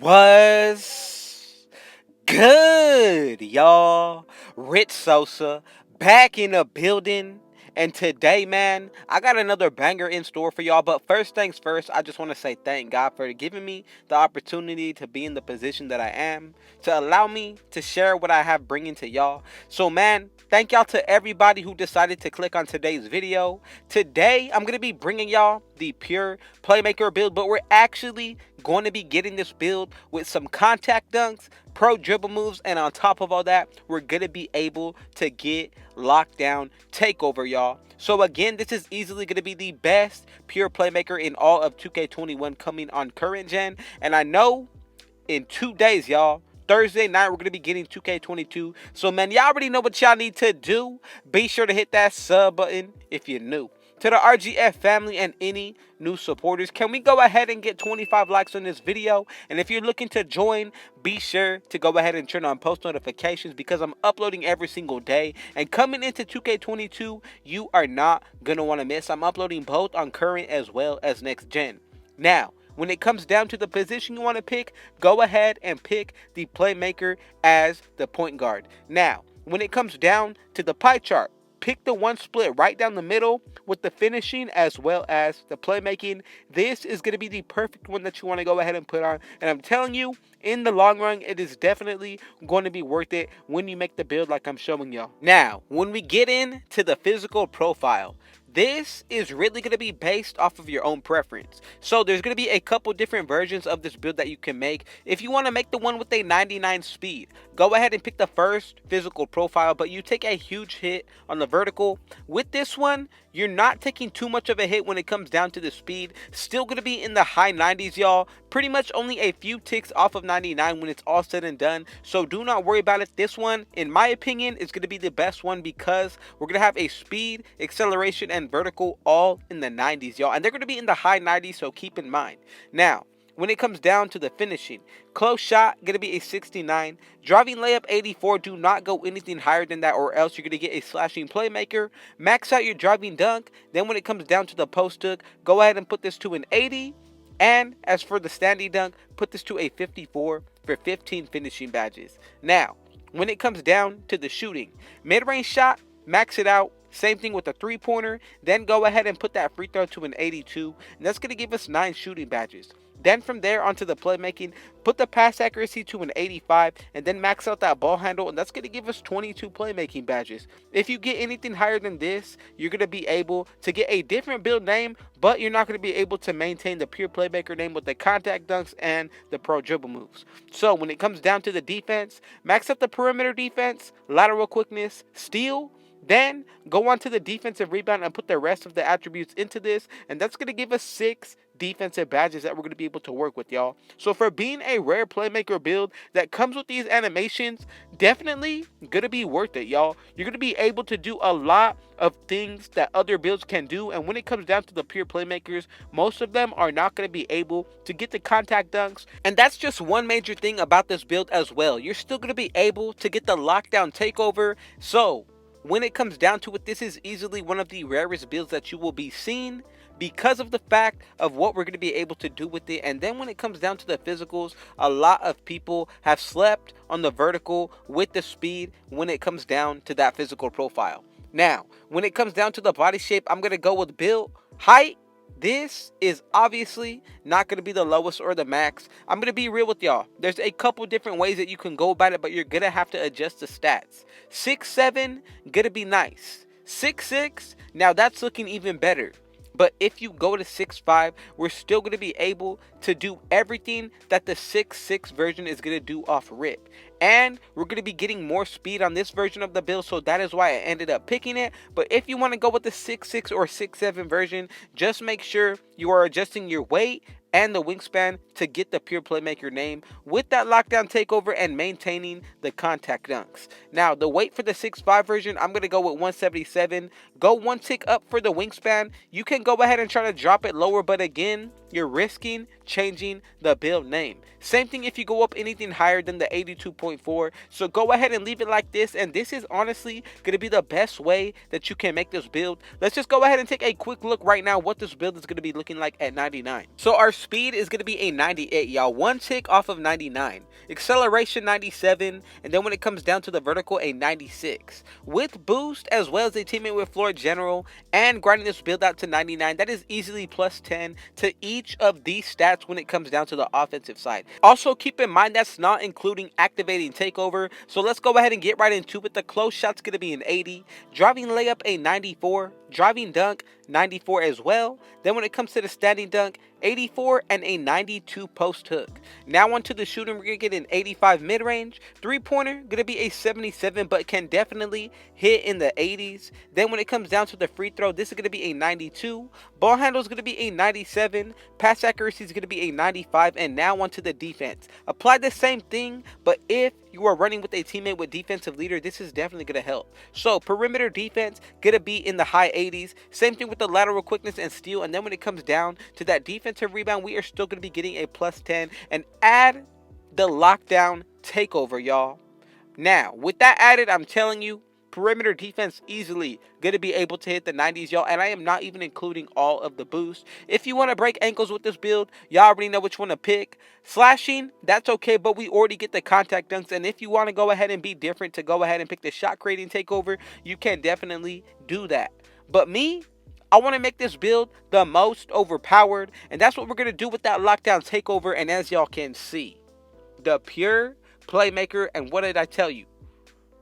Was good, y'all? Rich Sosa back in the building. And today, man, I got another banger in store for y'all. But first things first, I just want to say thank God for giving me the opportunity to be in the position that I am, to allow me to share what I have bringing to y'all. So, man, thank y'all to everybody who decided to click on today's video. Today, I'm going to be bringing y'all the pure playmaker build, but we're actually going to be getting this build with some contact dunks, pro dribble moves, and on top of all that, we're going to be able to get lockdown takeover, y'all. So again, this is easily going to be the best pure playmaker in all of 2K21 coming on current gen. And I know in 2 days, y'all, Thursday night, we're going to be getting 2K22. So, man, y'all already know what y'all need to do. Be sure to hit that sub button if you're new. To the RGF family and any new supporters, can we go ahead and get 25 likes on this video? And if you're looking to join, be sure to go ahead and turn on post notifications because I'm uploading every single day. And coming into 2K22, you are not going to want to miss. I'm uploading both on current as well as next gen. Now, when it comes down to the position you want to pick, go ahead and pick the playmaker as the point guard. Now, when it comes down to the pie chart, pick the one split right down the middle with the finishing as well as the playmaking. This is going to be the perfect one that you want to go ahead and put on. And I'm telling you, in the long run, it is definitely going to be worth it when you make the build like I'm showing y'all. Now, when we get into the physical profile, this is really going to be based off of your own preference. So there's going to be a couple different versions of this build that you can make. If you want to make the one with a 99 speed, go ahead and pick the first physical profile, but you take a huge hit on the vertical. With this one, you're not taking too much of a hit when it comes down to the speed. Still going to be in the high 90s, y'all. Pretty much only a few ticks off of 99 when it's all said and done. So do not worry about it. This one, in my opinion, is going to be the best one because we're going to have a speed, acceleration, and vertical all in the 90s, y'all. And they're going to be in the high 90s, so keep in mind. Now, when it comes down to the finishing, close shot going to be a 69, driving layup 84. Do not go anything higher than that or else you're going to get a slashing playmaker. Max out your driving dunk. Then when it comes down to the post hook, go ahead and put this to an 80. And as for the standing dunk, put this to a 54 for 15 finishing badges. Now, when it comes down to the shooting, mid-range shot, max it out. Same thing with the three-pointer. Then go ahead and put that free throw to an 82. And that's going to give us 9 shooting badges. Then from there onto the playmaking, put the pass accuracy to an 85 and then max out that ball handle, and that's going to give us 22 playmaking badges. If you get anything higher than this, you're going to be able to get a different build name, but you're not going to be able to maintain the pure playmaker name with the contact dunks and the pro dribble moves. So when it comes down to the defense, max up the perimeter defense, lateral quickness, steal. Then go on to the defensive rebound and put the rest of the attributes into this, and that's going to give us 6 defensive badges that we're going to be able to work with, y'all. So for being a rare playmaker build that comes with these animations, definitely going to be worth it, y'all. You're going to be able to do a lot of things that other builds can do, and when it comes down to the pure playmakers, most of them are not going to be able to get the contact dunks, and that's just one major thing about this build as well. You're still going to be able to get the lockdown takeover. So when it comes down to it, this is easily one of the rarest builds that you will be seeing because of the fact of what we're going to be able to do with it. And then when it comes down to the physicals, a lot of people have slept on the vertical with the speed when it comes down to that physical profile. Now, when it comes down to the body shape, I'm going to go with build height. This is obviously not going to be the lowest or the max. I'm going to be real with y'all. There's a couple different ways that you can go about it, but you're going to have to adjust the stats. 6'7", going to be nice. 6'6", now that's looking even better. But if you go to 6'5", we're still going to be able to do everything that the 6'6" version is going to do off rip. And we're going to be getting more speed on this version of the build, so that is why I ended up picking it. But if you want to go with the 6'6" or 6'7" version, just make sure you are adjusting your weight and the wingspan to get the pure playmaker name with that lockdown takeover and maintaining the contact dunks. Now, the weight for the 6'5" version, I'm going to go with 177. Go one tick up for the wingspan. You can go ahead and try to drop it lower, but again, you're risking changing the build name. Same thing if you go up anything higher than the 82.4. So go ahead and leave it like this, and this is honestly going to be the best way that you can make this build. Let's just go ahead and take a quick look right now what this build is going to be looking like at 99. So our speed is going to be a 98, y'all. One tick off of 99. Acceleration 97, and then when it comes down to the vertical, a 96. With boost as well as a teammate with floor general and grinding this build out to 99, that is easily plus 10 to each of these stats when it comes down to the offensive side. Also keep in mind that's not including activating takeover. So let's go ahead and get right into it. The close shot's going to be an 80, driving layup a 94, driving dunk 94 as well. Then when it comes to the standing dunk, 84 and a 92 post hook. Now onto the shooting, we're going to get an 85 mid-range. Three-pointer, going to be a 77, but can definitely hit in the 80s. Then when it comes down to the free throw, this is going to be a 92. Ball handle is going to be a 97. Pass accuracy is going to be a 95. And now onto the defense. Apply the same thing, but if you are running with a teammate with defensive leader, this is definitely going to help. So perimeter defense, going to be in the high 80s. Same thing with the lateral quickness and steal. And then when it comes down to that defensive rebound, we are still going to be getting a plus 10. And add the lockdown takeover, y'all. Now, with that added, I'm telling you, perimeter defense easily going to be able to hit the 90s, y'all. And I am not even including all of the boost. If you want to break ankles with this build, y'all already know which one to pick. Slashing, that's okay, but we already get the contact dunks. And if you want to go ahead and be different to go ahead and pick the shot creating takeover, you can definitely do that. But me, I want to make this build the most overpowered, and that's what we're going to do with that lockdown takeover. And as y'all can see, the pure playmaker, and what did I tell you?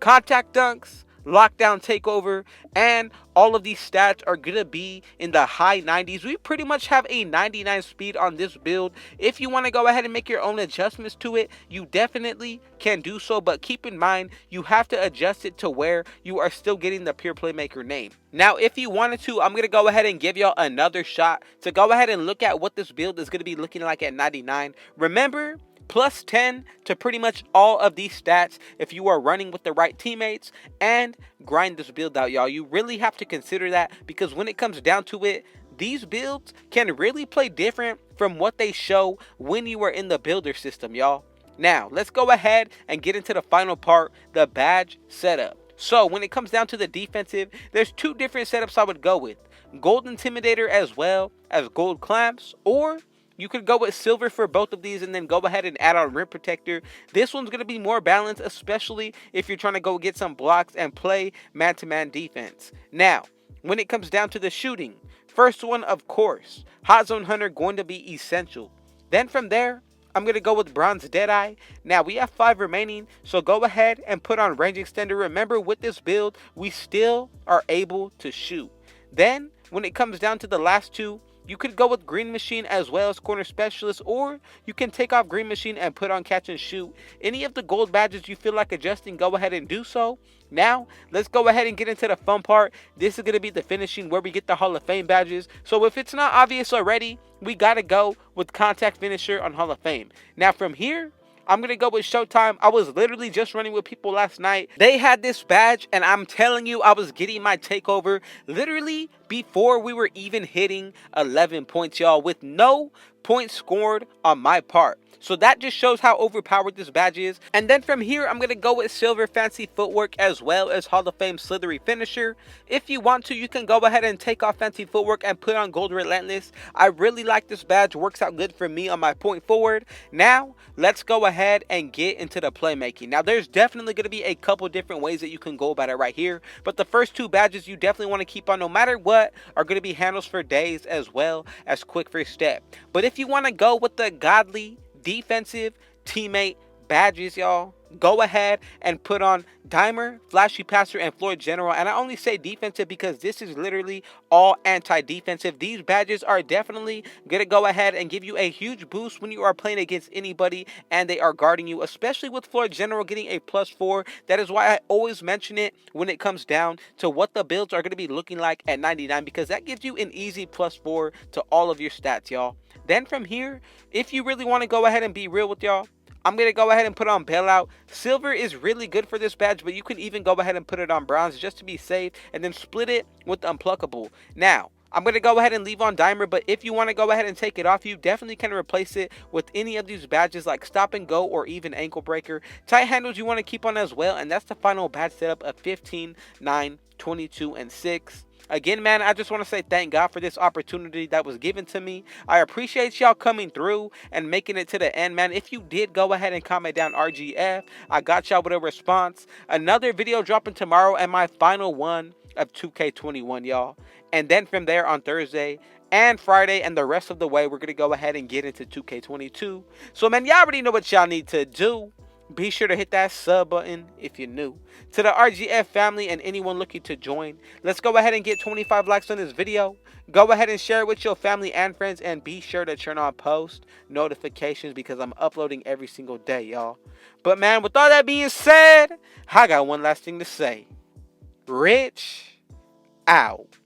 Contact dunks, lockdown takeover, and all of these stats are going to be in the high 90s. We pretty much have a 99 speed on this build. If you want to go ahead and make your own adjustments to it, you definitely can do so, but keep in mind you have to adjust it to where you are still getting the pure playmaker name. Now if you wanted to, I'm going to go ahead and give y'all another shot to go ahead and look at what this build is going to be looking like at 99. Remember, plus 10 to pretty much all of these stats if you are running with the right teammates and grind this build out, y'all. You really have to consider that, because when it comes down to it, these builds can really play different from what they show when you are in the builder system, y'all. Now, let's go ahead and get into the final part, the badge setup. So when it comes down to the defensive, there's two different setups I would go with. Gold Intimidator as well as gold clamps, or you could go with silver for both of these and then go ahead and add on rim protector. This one's going to be more balanced, especially if you're trying to go get some blocks and play man-to-man defense. Now, when it comes down to the shooting, first one, of course, Hot Zone Hunter going to be essential. Then from there, I'm going to go with Bronze Deadeye. Now, we have 5 remaining, so go ahead and put on Range Extender. Remember, with this build, we still are able to shoot. Then, when it comes down to the last two, you could go with Green Machine as well as Corner Specialist, or you can take off Green Machine and put on Catch and Shoot. Any of the gold badges you feel like adjusting, go ahead and do so. Now, let's go ahead and get into the fun part. This is going to be the finishing where we get the Hall of Fame badges. So if it's not obvious already, we got to go with Contact Finisher on Hall of Fame. Now from here, I'm going to go with Showtime. I was literally just running with people last night. They had this badge, and I'm telling you, I was getting my takeover literally before we were even hitting 11 points, y'all, with no points scored on my part. So that just shows how overpowered this badge is. And then from here, I'm going to go with Silver Fancy Footwork as well as Hall of Fame Slithery Finisher. If you want to, you can go ahead and take off Fancy Footwork and put on Gold Relentless. I really like this badge. Works out good for me on my point forward. Now, let's go ahead and get into the playmaking. Now, there's definitely going to be a couple different ways that you can go about it right here. But the first two badges you definitely want to keep on no matter what are going to be handles for days as well as quick first step. But if you want to go with the godly defensive teammate badges, y'all, go ahead and put on Dimer, Flashy Passer, and Floor General. And I only say defensive because this is literally all anti-defensive. These badges are definitely going to go ahead and give you a huge boost when you are playing against anybody and they are guarding you, especially with Floor General getting a +4. That is why I always mention it when it comes down to what the builds are going to be looking like at 99, because that gives you an easy +4 to all of your stats, y'all. Then from here, if you really want to go ahead and be real with y'all, I'm going to go ahead and put on Bailout. Silver is really good for this badge, but you can even go ahead and put it on Bronze just to be safe, and then split it with Unpluckable. Now, I'm going to go ahead and leave on Dimer, but if you want to go ahead and take it off, you definitely can replace it with any of these badges like Stop and Go or even Ankle Breaker. Tight handles you want to keep on as well, and that's the final badge setup of 15, 9, 22, and 6. Again, man, I just want to say thank God for this opportunity that was given to me. I appreciate y'all coming through and making it to the end, man. If you did, go ahead and comment down RGF. I got y'all with a response. Another video dropping tomorrow and my final one of 2K21, y'all. And then from there on Thursday and Friday and the rest of the way, we're going to go ahead and get into 2K22. So, man, y'all already know what y'all need to do. Be sure to hit that sub button if you're new. To the RGF family and anyone looking to join, let's go ahead and get 25 likes on this video. Go ahead and share it with your family and friends, and be sure to turn on post notifications because I'm uploading every single day, y'all. But, man, with all that being said, I got one last thing to say. Rich out.